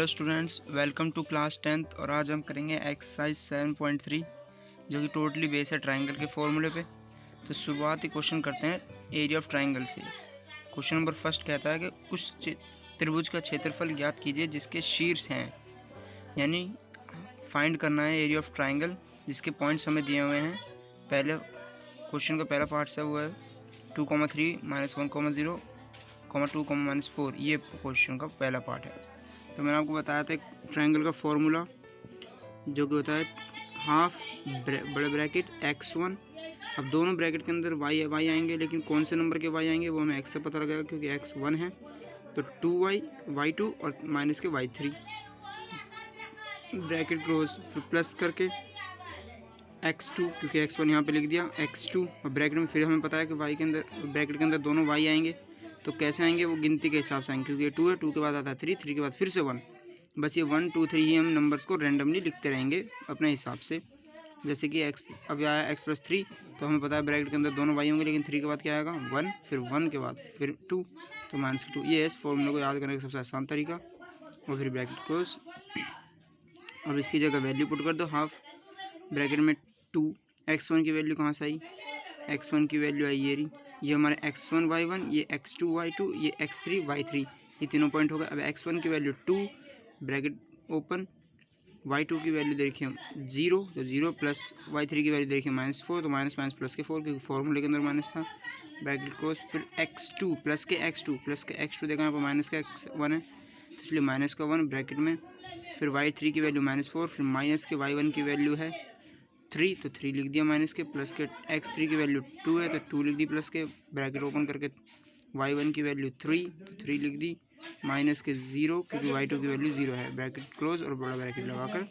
Hello students, welcome to class 10th। और आज हम करेंगे एक्सरसाइज 7.3 जो कि टोटली बेस है ट्रायंगल के फॉर्मूले पे। तो शुरुआती क्वेश्चन करते हैं एरिया ऑफ ट्रायंगल से। क्वेश्चन नंबर फर्स्ट कहता है कि उस त्रिभुज का क्षेत्रफल ज्ञात कीजिए जिसके शीर्ष हैं, यानी फाइंड करना है एरिया ऑफ ट्रायंगल जिसके पॉइंट्स हमें दिए हुए हैं। पहले क्वेश्चन का पहला पार्ट से हुआ है 2,3 -1,0 2, -4। ये क्वेश्चन का पहला पार्ट है। तो मैंने आपको बताया था ट्रायंगल का फॉर्मूला जो कि होता है हाफ बड़े ब्रैकेट x1। अब दोनों ब्रैकेट के अंदर y आएंगे, लेकिन कौन से नंबर के y आएंगे वो हमें x से पता लगेगा क्योंकि x 1 है। तो 2y y2 और माइनस के y3 ब्रैकेट क्लोज, फिर प्लस करके x2 क्योंकि x1 यहाँ पे लिख दिया x2। और ब्रैकेट में फिर हमें पता है कि y के अंदर ब्रैकेट के अंदर दोनों y आएंगे। तो कैसे आएंगे वो गिनती के हिसाब से आएंगे क्योंकि ये 2 है, 2 के बाद आता है 3 के बाद फिर से 1। बस ये 1 2 3 ही हम नंबर्स को रैंडमली लिखते रहेंगे अपने हिसाब से। जैसे कि x अब आया x+3, तो हमें पता है ब्रैकेट के अंदर दोनों y होंगे, लेकिन 3 के बाद क्या आएगा 1, फिर 1 के बाद फिर 2, तो -2। ये इस फॉर्मूले को याद करने का सबसे आसान तरीका। और फिर ब्रैकेट क्लोज। अब इसकी जगह वैल्यू पुट कर दो हाफ ब्रैकेट में 2। x1 की वैल्यू कहाँ से आई, x1 की वैल्यू आई ये रही, ये हमारे x1 y1, ये x2 y2, ये x3 y3, ये तीनों पॉइंट हो गए। अब x1 की वैल्यू 2 ब्रैकेट ओपन, y2 की वैल्यू देखिए 0, तो 0 प्लस y3 की वैल्यू देखिए -4, तो माइनस प्लस के 4 क्योंकि फॉर्मूले के अंदर माइनस था। ब्रैकेट क्लोज, फिर x2 प्लस के x2 देखा यहाँ पर माइनस का x1 है तो इसलिए माइनस का 1 ब्रैकेट में, फिर y3 की वैल्यू -4, फिर माइनस के y1 की वैल्यू है 3, तो 3 लिख दिया माइनस के, प्लस के x3 की वैल्यू 2 है तो 2 लिख दी, प्लस के ब्रैकेट ओपन करके y1 की वैल्यू 3, तो 3 लिख दी, माइनस के 0 क्योंकि y2 की वैल्यू 0 है। ब्रैकेट क्लोज और बड़ा ब्रैकेट लगाकर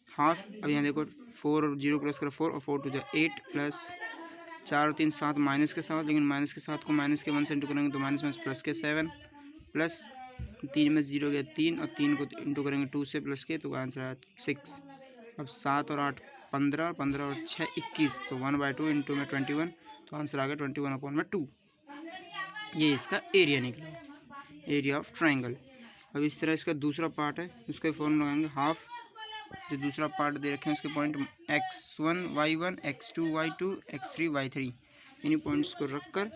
हाफ। अब यहाँ देखो 4 और 0 प्लस कर 4 और 4 टू 8 प्लस 4 और 3 7 माइनस के साथ, लेकिन माइनस के साथ को माइनस के 1 से इंटू करेंगे तो माइनस प्लस के 7 प्लस 3 में 0 गया 3 और 3 को इंटू करेंगे 2 से प्लस के, तो आंसर आया 6। अब 7 और 8 15, 15 और 6 21, तो 1/2 इंटू में 21, तो आंसर आ गया 21/2। ये इसका एरिया निकला, एरिया ऑफ ट्रायंगल। अब इस तरह इसका दूसरा पार्ट है, उसका फॉर्मूला लगाएंगे हाफ। जो दूसरा पार्ट दे रखे हैं उसके point x1 y1, x2 y2, x3 y3, इन्हीं पॉइंट्स को रखकर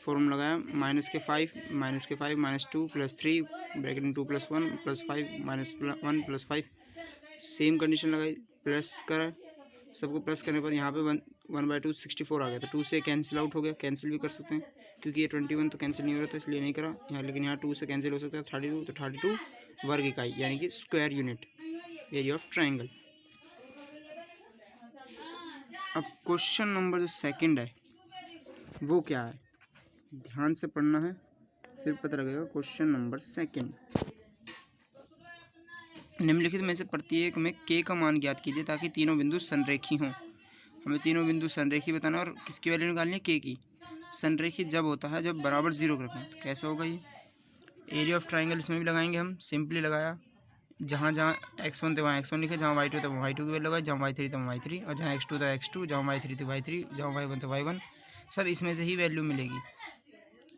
फॉर्मूला लगाया -5 -2 + 3 ब्रैकेट में 2 + 1 + 5 -1 + 5। सेम कंडीशन लगाई, प्लस करा, सबको प्लस करने पर यहाँ पे 1/2 64 आ गया, तो 2 से कैंसिल आउट हो गया। कैंसिल भी कर सकते हैं क्योंकि ये 21 तो कैंसिल नहीं हो रहा था इसलिए नहीं करा यहाँ, लेकिन यहाँ 2 से कैंसिल हो सकता है 32, तो 32 वर्ग इकाई यानी कि square unit area of triangle. अब क्वेश्चन नंबर जो सेकंड है वो क्या है, ध्यान से पढ़ना है फिर पता लगेगा। क्वेश्चन नंबर सेकंड, निम्नलिखित में से प्रत्येक में k का मान ज्ञात कीजिए ताकि तीनों बिंदु संरेखी हों। हमें तीनों बिंदु संरेखी बताना और किसकी वैल्यू निकालनी है, k की। संरेखी जब होता है जब बराबर 0 रखें, तो कैसे होगा ये एरिया ऑफ ट्रायंगल। इसमें भी लगाएंगे हम, सिंपली लगाया, जहाँ जहाँ x1 थे वहाँ x1 लिखे, जहाँ y2 थे वहाँ y2 की वैल्यू लगाई, जहाँ y3 थे वहाँ y3, और जहाँ x2 था x2, जहाँ y3 थे y3, जहाँ y1 थे y1, सब इसमें से ही वैल्यू मिलेगी।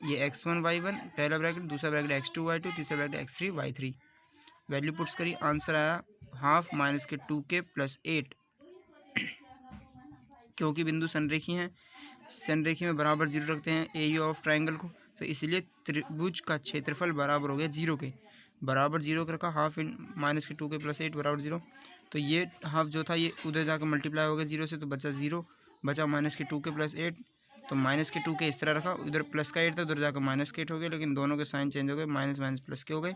ये x1 y1 पहला ब्रैकेट, दूसरा ब्रैकेट x2 y2, तीसरा bracket x3 y3। Value puts करी, आंसर आया हाफ -2k + 8। क्योंकि बिंदु संरेखी हैं, संरेखी में बराबर 0 रखते हैं एरिया ऑफ ट्रायंगल को, तो इसलिए त्रिभुज का क्षेत्रफल बराबर हो गया 0 के। बराबर 0 का रखा, हाफ -2k + 8 बराबर 0। तो ये हाफ जो था ये उधर जाकर मल्टीप्लाई हो गया 0 से, तो बचा 0, बचा -2k + 8, तो -2k इस तरह रखा, उधर प्लस का 8 था उधर जाकर -8 हो गया, लेकिन दोनों के साइन चेंज हो गए, माइनस प्लस के हो गए।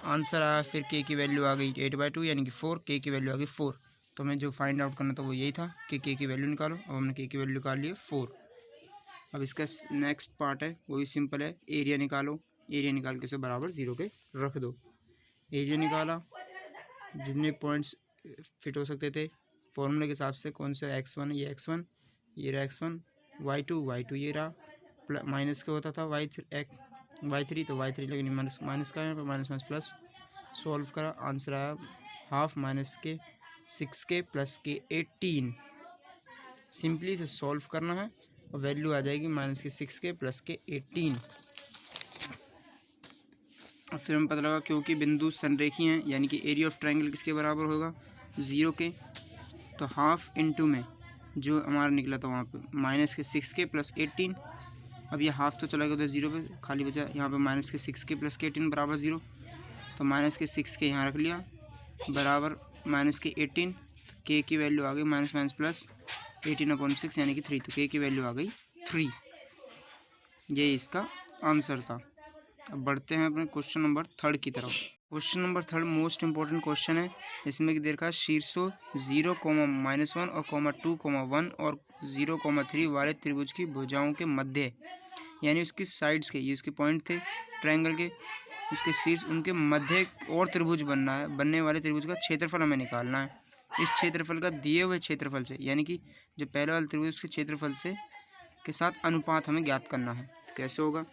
आंसर आया फिर k की वैल्यू आ गई 8/2 यानी कि 4, k की वैल्यू आ गई 4। तो हमें जो फाइंड आउट करना था वो यही था कि k की वैल्यू निकालो। अब हमने k की वैल्यू निकाल ली 4। अब इसका नेक्स्ट पार्ट है वो भी सिंपल है, एरिया निकालो। एरिया निकाल के उसे बराबर 0 के रख दो। एरिया निकाला, जितने पॉइंट्स फिट हो सकते थे फॉर्मूले के हिसाब से, कौन सा x1 ये x1, ये रहा x1, y2 ये रहा, माइनस का होता था y3 तो y3, लेकिन माइनस का है यहाँ पर माइनस प्लस। सॉल्व करा, आंसर आया हाफ -6k + के 18। सिंपली से सॉल्व करना है और वैल्यू आ जाएगी -6k + के 18। और फिर हमें पता लगा क्योंकि बिंदु संरेखी हैं, यानी कि एरिया ऑफ ट्रायंगल किसके बराबर होगा, 0 के। तो हाफ इंटू में जो हमारा निकला था वहाँ पे -6 के प्लस 18। अब ये हाफ तो चला गया उधर 0 पे, खाली बचा यहाँ पे -6 के प्लस 18 बराबर 0। तो -6 के यहाँ रख लिया बराबर -18। के की वैल्यू आ गई माइनस प्लस 18/6 यानी कि 3। तो के की वैल्यू आ गई 3। ये इसका आंसर था। अब बढ़ते हैं अपने क्वेश्चन नंबर 3 की तरफ। Question number 3 most important question है। इसमें की देखा शीर्षों 0, -1 और 2, 1 और 0, 3 वाले त्रिभुज की भुजाओं के मध्य, यानी उसकी साइड्स के, ये उसके पॉइंट थे ट्रायंगल के, उसके शीर्ष उनके मध्य और त्रिभुज बनना है। बनने वाले त्रिभुज का क्षेत्रफल हमें निकालना है। इस क्षेत्रफल का दिए हुए क्षेत्रफल से, यानी कि जो पहले वाले त्रिभुज उसके क्षेत्रफल से के साथ अनुपात हमें ज्ञात करना है। कैसे होगा,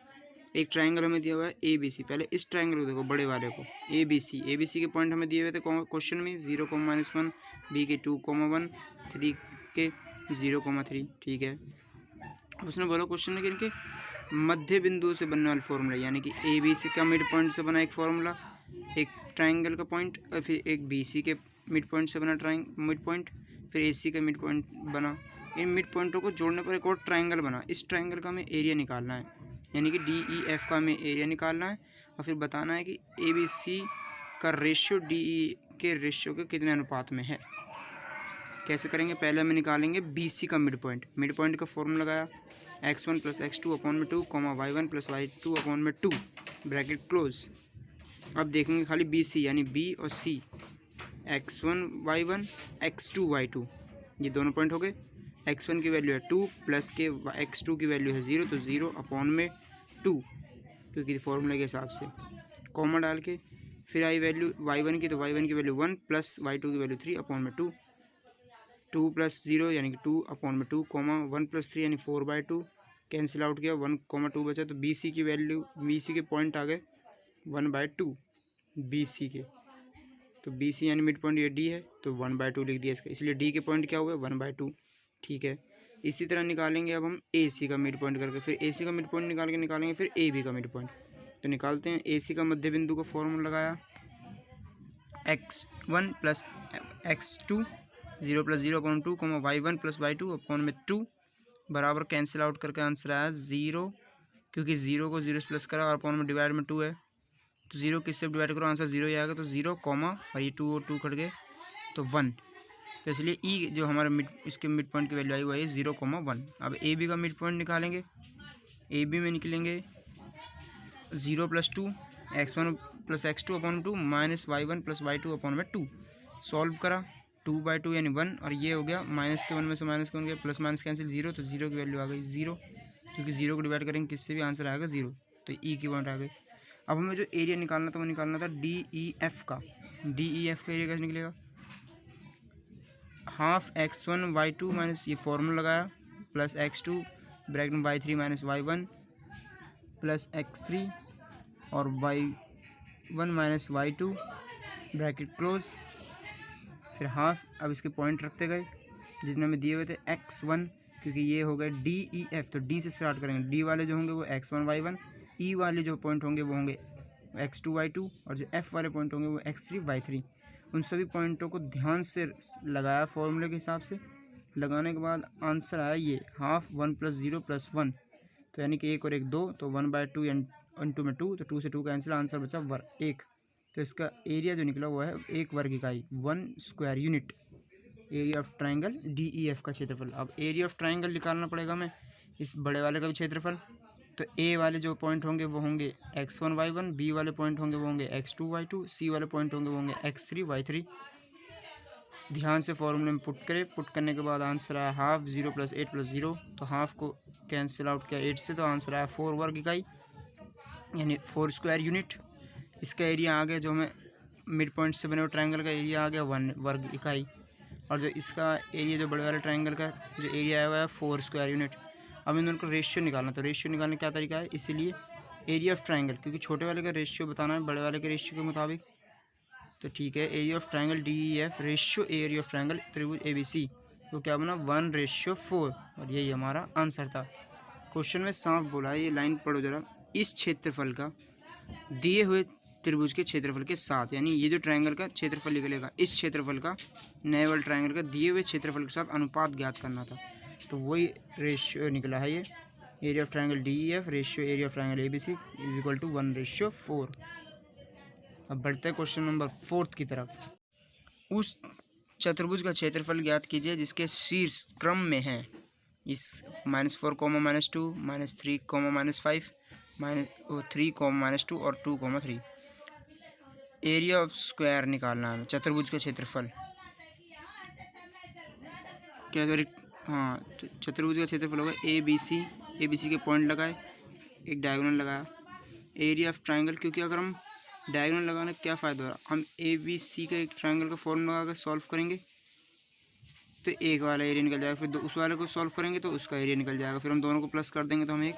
एक ट्रायंगल हमें दिया हुआ है ABC। पहले इस ट्रायंगल को देखो, बड़े वाले को ABC के पॉइंट हमें दिए हुए थे क्वेश्चन में 0, -1, B के 2, 1, 3 के 0, 3। ठीक है, उसने बोला क्वेश्चन में कि इनके मध्य बिंदु से बनने वाला फॉर्मूला, यानी कि ABC का मिड पॉइंट से बना एक फॉर्मूला, एक ट्रायंगल का पॉइंट, और फिर एक BC के मिड पॉइंट से बना मिड पॉइंट, फिर AC का मिड पॉइंट बना। इन मिड पॉइंटों को जोड़ने पर एक और ट्रायंगल बना। इस ट्रायंगल का हमें एरिया निकालना है, यानी कि DEF का हमें एरिया निकालना है। और फिर बताना है कि ABC का रेशियो DE के रेशियो के कितने अनुपात में है। कैसे करेंगे, पहले हमें निकालेंगे BC का मिड पॉइंट का फॉर्मूला लगाया x1 + x2/2, y1 + y2/2 bracket close. अब देखेंगे खाली BC यानी B और C, x1 y1 x2 y2, ये दोनों पॉइंट हो गए। x1 की वैल्यू है 2 प्लस के x2 की वैल्यू है 0, तो 0/2 क्योंकि फॉर्मूले के हिसाब से कॉमा डाल के फिर आई वैल्यू y1 की, तो y1 की वैल्यू 1 प्लस y2 की वैल्यू 3/2, 2 + 0 यानी कि 2/2, 1 + 3 यानी 4/2, कैंसिल आउट किया 1, 2 बचा। तो BC की वैल्यू, BC के पॉइंट आ गए 1/2 BC के। तो BC यानी मिड पॉइंट ये D है, तो 1/2 लिख दिया इसका, इसलिए D के पॉइंट क्या हुए 1/2। ठीक है, इसी तरह निकालेंगे अब हम AC का मिड पॉइंट करके, फिर AC का मिड पॉइंट निकाल के निकालेंगे फिर AB का मिड पॉइंट। तो निकालते हैं। AC का मध्य बिंदु का फॉर्मूला लगाया x1 + x2 0 + 0/2, y1 + y2/2 बराबर कैंसिल आउट करके आंसर आया 0, क्योंकि 0 को 0 से प्लस करा और अपॉन में डिवाइड में 2 है, तो 0 किससे डिवाइड करो आंसर 0 ही आएगा। तो 0, और ये 2 और 2 कट गए तो 1। तो इसलिए ई जो हमारा इसके मिड पॉइंट की वैल्यू आई हुआ है 0,1। अब AB का मिड पॉइंट निकालेंगे। AB में निकलेंगे 0 + 2 x1 + x2/2 -y1 + y2/2। Solve करा 2/2 यानी 1, और ये हो गया माइनस के 1 में से माइनस के 1 गया, प्लस माइनस कैंसिल 0, तो 0 की वैल्यू आ गई 0, क्योंकि 0 को डिवाइड करेंगे किससे भी आंसर आएगा 0। तो ई की पॉइंट आ गई। अब हमें जो एरिया निकालना था वो निकालना था DEF का। DEF का एरिया कैसे निकलेगा, हाफ x1 y2 माइनस ये फॉर्मूला लगाया प्लस x2 ब्रैकेट में y3 - y1 प्लस x3 और y1 - y2 ब्रैकेट क्लोज, फिर हाफ। अब इसके पॉइंट रखते गए जितने हमें दिए हुए थे x1, क्योंकि ये हो गए DEF, तो D से स्टार्ट करेंगे। D वाले जो होंगे वो x1 y1, E वाले जो पॉइंट होंगे वो होंगे x2 y2, और जो F वाले पॉइंट होंगे वो x3 y3। उन सभी पॉइंटों को ध्यान से लगाया फॉर्मूले के हिसाब से। लगाने के बाद आंसर आया ये हाफ 1 + 0 + 1, तो यानी कि 1 और 1 2, तो 1/2 इंटू में 2, तो 2 से 2 कैंसिल, आंसर बचा 1। तो इसका एरिया जो निकला हुआ है 1 वर्ग इकाई, 1 square unit, area of triangle DEF का क्षेत्रफल। अब एरिया ऑफ ट्रायंगल निकालना पड़ेगा हमें इस बड़े वाले का भी क्षेत्रफल। तो A वाले जो पॉइंट होंगे वो होंगे x1 y1, B वाले पॉइंट होंगे वो होंगे x2 y2, C वाले पॉइंट होंगे वो होंगे x3 y3। ध्यान से फॉर्मूले में पुट करें। पुट करने के बाद आंसर आया हाफ 0 + 8 + 0, तो हाफ को कैंसिल आउट किया 8 से, तो आंसर आया 4 वर्ग इकाई यानी 4 स्क्वायर यूनिट। इसका एरिया आ गया, जो हमें मिड पॉइंट से बने हुए ट्रायंगल का एरिया आ गया 1 वर्ग इकाई, और जो इसका एरिया जो बड़े वाले ट्रायंगल का जो एरिया आया हुआ है 4 स्क्वायर यूनिट। अब इन दोनों का रेशियो निकालना, तो रेशियो निकालने का क्या तरीका है, इसीलिए एरिया ऑफ ट्रायंगल, क्योंकि छोटे वाले का रेशियो बताना है बड़े वाले के रेशियो के मुताबिक। तो ठीक है, area of triangle DEF ratio area of triangle त्रिभुज ABC, तो क्या बना 1/4, और यही हमारा आंसर था। क्वेश्चन में साफ बोला है, ये लाइन पढ़ो जरा, इस क्षेत्रफल का दिए हुए त्रिभुज के क्षेत्रफल के साथ, यानी ये जो ट्रायंगल का क्षेत्रफल निकलेगा इस क्षेत्रफल का नए वाले ट्रायंगल का दिए हुए क्षेत्रफल के साथ अनुपात ज्ञात करना था। तो वही रेशियो निकला है ये। Area of triangle DEF ratio area of triangle ABC is equal to 1:4। अब बढ़ते हैं क्वेश्चन नंबर 4 की तरफ। उस चतुर्भुज का क्षेत्रफल ज्ञात कीजिए जिसके शीर्ष क्रम में है इस -4, -2, -3, -5, -3, -2 और 2, 3। एरिया ऑफ स्क्वायर निकालना है चतुर्भुज का क्षेत्रफल। क्या करें? हाँ, चतुर्भुज का क्षेत्रफल होगा ABC के पॉइंट लगाए, एक डायगोनल लगाया। एरिया ऑफ ट्रायंगल, क्योंकि अगर हम डायगोनल लगाने का क्या फ़ायदा हो रहा है, हम ABC का एक ट्रायंगल का फॉर्मूला लगा कर सॉल्व करेंगे तो एक वाला एरिया निकल जाएगा, फिर उस वाले को सॉल्व करेंगे तो उसका एरिया निकल जाएगा, फिर हम दोनों को प्लस कर देंगे तो हमें एक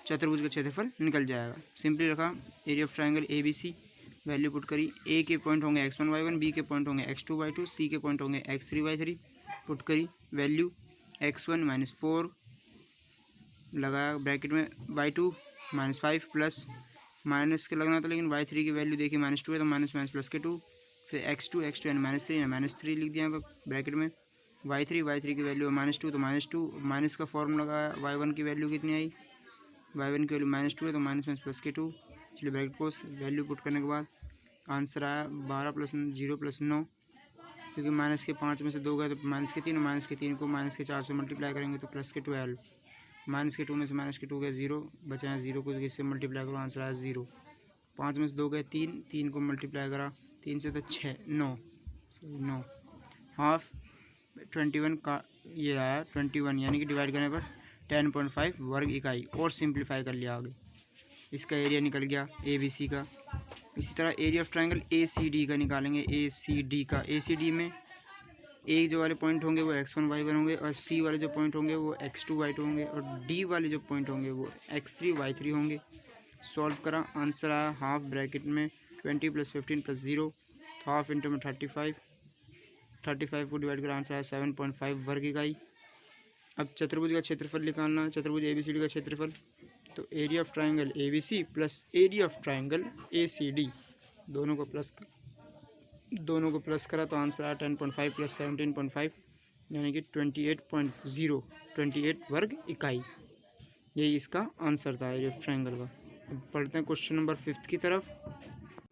चतुर्भुज का क्षेत्रफल निकल जाएगा। सिंपली रखा area of triangle ABC, value put करी। A के पॉइंट होंगे x1 y1, B के पॉइंट होंगे x2 y2, C के पॉइंट होंगे x3 y3, पुट करी वैल्यू x1 -4 लगाया ब्रैकेट में, y2 -5 प्लस माइनस के लगना था लेकिन y3 की वैल्यू देखी -2 है तो माइनस प्लस के 2, फिर x2 यानी -3 लिख दिया ब्रैकेट में। y3 की वैल्यू -2 तो -2, माइनस का फॉर्म लगाया। y1 की वैल्यू कितनी आई, y1 की वैल्यू -2 है तो माइनस प्लस के 2। चलिए ब्रैकेट को वैल्यू पुट करने के बाद आंसर आया 12 + 0 + 9, क्योंकि माइनस के 5 में से 2 गए तो माइनस के 3, और माइनस के 3 को माइनस के 4 से मल्टीप्लाई करेंगे तो प्लस के 12। माइनस के 2 में से माइनस के 2 गए 0, बचा है 0 को इससे मल्टीप्लाई करो, आंसर आया 0। 5 में से 2 गए 3 को मल्टीप्लाई करा 3 से तो 6, 9 हाफ 21 का ये आया 21, यानी कि डिवाइड करने पर 10.5 वर्ग इकाई। और सिंप्लीफाई कर लिया आगे, इसका एरिया निकल गया ABC का। इसी तरह एरिया ऑफ ट्रायंगल ACD का निकालेंगे। ACD में एक जो वाले पॉइंट होंगे वो x1 y1 होंगे, और C वाले जो पॉइंट होंगे वो x2 y2 होंगे, और D वाले जो पॉइंट होंगे वो x3 y3 होंगे। सॉल्व करा, आंसर आया हाफ ब्रैकेट में 20 + 15 + 0, हाफ इंटू में 35 को डिवाइड करा, आंसर आया 7.5 वर्ग इकाई। अब चतुर्भुज का क्षेत्रफल निकालना है, चतुर्भुज ABCD का क्षेत्रफल। तो area of triangle ABC plus area of triangle ACD दोनों को प्लस करा तो आंसर आया 10.5 + 17.5, यानी कि 28 वर्ग इकाई। यही इसका आंसर था एरिया ऑफ ट्रायंगल का। अब पढ़ते हैं क्वेश्चन नंबर 5 की तरफ।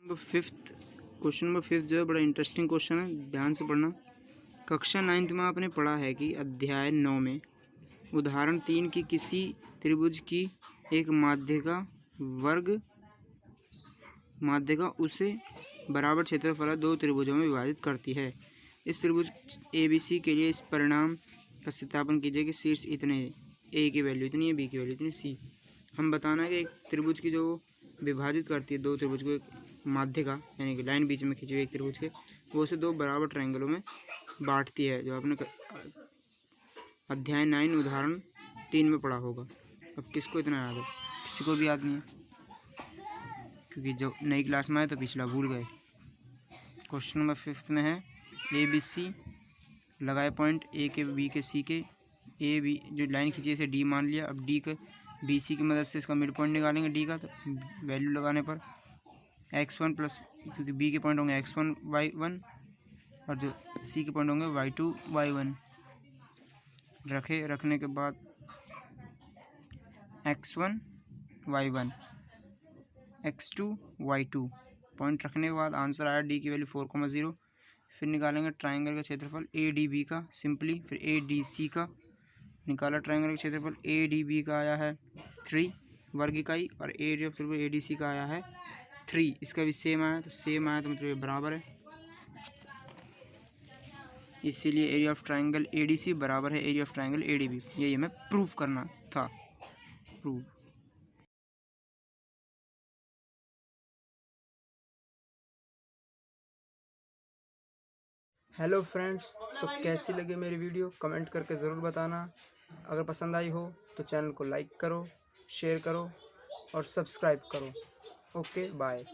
क्वेश्चन नंबर 5 जो है बड़ा इंटरेस्टिंग क्वेश्चन है, ध्यान से पढ़ना। कक्षा 9th में आपने पढ़ा है कि अध्याय 9 में उदाहरण 3 की किसी त्रिभुज की एक माध्यिका उसे बराबर क्षेत्रफल 2 त्रिभुजों में विभाजित करती है। इस त्रिभुज ABC के लिए इस परिणाम का सत्यापन कीजिए कि शीर्ष इतने, A की वैल्यू इतनी है, B की वैल्यू इतनी, C। हम बताना है कि एक त्रिभुज की जो विभाजित करती है 2 त्रिभुज को, एक माध्यिका यानी कि लाइन बीच में खींची हुई एक त्रिभुज के, वो उसे 2 बराबर ट्रायंगलों में बांटती है, जो आपने अध्याय 9 उदाहरण 3 में पढ़ा होगा। अब किसको इतना याद है? किसी को भी याद नहीं है, क्योंकि जो नई क्लास में आए तो पिछला भूल गए। क्वेश्चन नंबर 5 में है ABC लगाए पॉइंट A के, B के, C के। B जो लाइन खींची है इसे D मान लिया। अब D के BC की मदद से इसका मिड पॉइंट निकालेंगे D का, तो वैल्यू लगाने पर x1 प्लस, क्योंकि B के पॉइंट होंगे x1 y1 और जो C के पॉइंट होंगे y2 y1। रखने के बाद x1 y1 x2 y2 point रखने के बाद आंसर आया D की वैल्यू 4,0। फिर निकालेंगे ट्रायंगल का क्षेत्रफल ADB का सिंपली, फिर ADC का निकाला। ट्रायंगल का क्षेत्रफल ADB का आया है 3 वर्ग इकाई, और एरिया फिर ADC का आया है 3। इसका भी सेम आया तो मतलब ये बराबर है, इसीलिए एरिया ऑफ ट्रायंगल ADC बराबर है एरिया ऑफ ट्रायंगल ADB। यही हमें प्रूफ करना था। हेलो फ्रेंड्स, तो कैसी लगी मेरी वीडियो कमेंट करके ज़रूर बताना। अगर पसंद आई हो तो चैनल को लाइक करो, शेयर करो और सब्सक्राइब करो। Okay bye.